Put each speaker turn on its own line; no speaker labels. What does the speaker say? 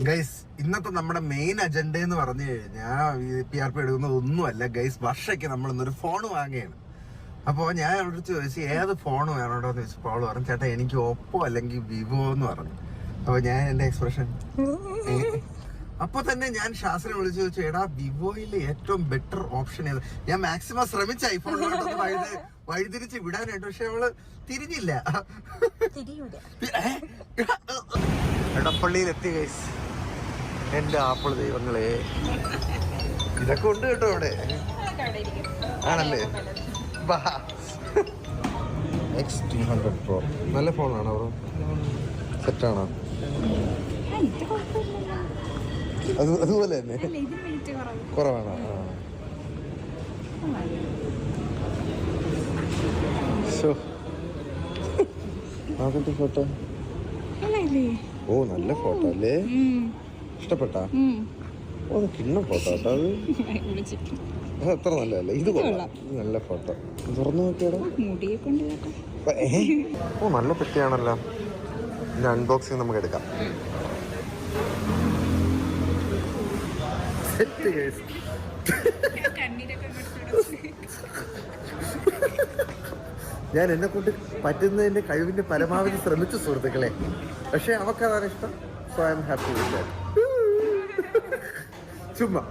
Guys, ഇന്നത്തെ നമ്മുടെ main agenda എന്ന് പറഞ്ഞു കഴിഞ്ഞാൽ PRP എടുക്കുന്നത് ഒന്നുമല്ല ഗൈസ്. വർഷയ്ക്ക് നമ്മൾ ഇന്നൊരു ഫോൺ വാങ്ങുകയാണ്. അപ്പോൾ ഞാൻ അവിടെ ചോദിച്ചു ഏത് ഫോൺ വേണോട്ടോ എന്ന് ചോദിച്ചപ്പോൾ അവള് പറഞ്ഞു, ചേട്ടാ എനിക്ക് ഓപ്പോ അല്ലെങ്കിൽ വിവോ എന്ന് പറഞ്ഞു. അപ്പോൾ ഞാൻ എൻ്റെ എക്സ്പ്രഷൻ അപ്പൊ തന്നെ ഞാൻ ശാസ്ത്രം വിളിച്ചു ചോദിച്ചു, എടാ വിവോയിലെ ഏറ്റവും ബെറ്റർ ഓപ്ഷൻ ഏത്? ഞാൻ മാക്സിമം ശ്രമിച്ച ഐഫോണിലോട്ടൊന്ന് വഴിതിരിച്ച് വിടാനായിട്ട്, പക്ഷെ അവള് തിരിഞ്ഞില്ല. എടപ്പള്ളിയിലെത്തി ഗൈസ്. എന്റെ ആപ്പിൾ ദൈവങ്ങളെ, ഇതൊക്കെ ഉണ്ട് കേട്ടോ അവിടെ. ആണല്ലേ? X200 Pro നല്ല ഫോണാണോ ബ്രോ? സെറ്റാണോ? അതുപോലെ തന്നെ കുറവാണോ? ആദ്യത്തെ ഫോട്ടോ ഓ നല്ല ഫോട്ടോ അല്ലേ? ഇഷ്ടപ്പെട്ടാ? ഓ കിണ്ണ ഫോട്ടോ കേട്ടോ അത്. അത് അത്ര നല്ലതല്ലേ? ഇത് കൊള്ളാം, ഇത് നല്ല ഫോട്ടോ. തുറന്നു നോക്കിയാടോ. ഓ നല്ല പെട്ടിയാണല്ലോ. ഇതിന്റെ അൺബോക്സിങ് നമുക്ക് എടുക്കാം. ഞാൻ എന്നെ കൊണ്ട് പറ്റുന്നതിന്റെ കഴിവിന്റെ പരമാവധി ശ്രമിച്ചു സുഹൃത്തുക്കളെ. പക്ഷെ അവക്കതാണ് ഇഷ്ടം. So I am happy with that. ചുമ്മാ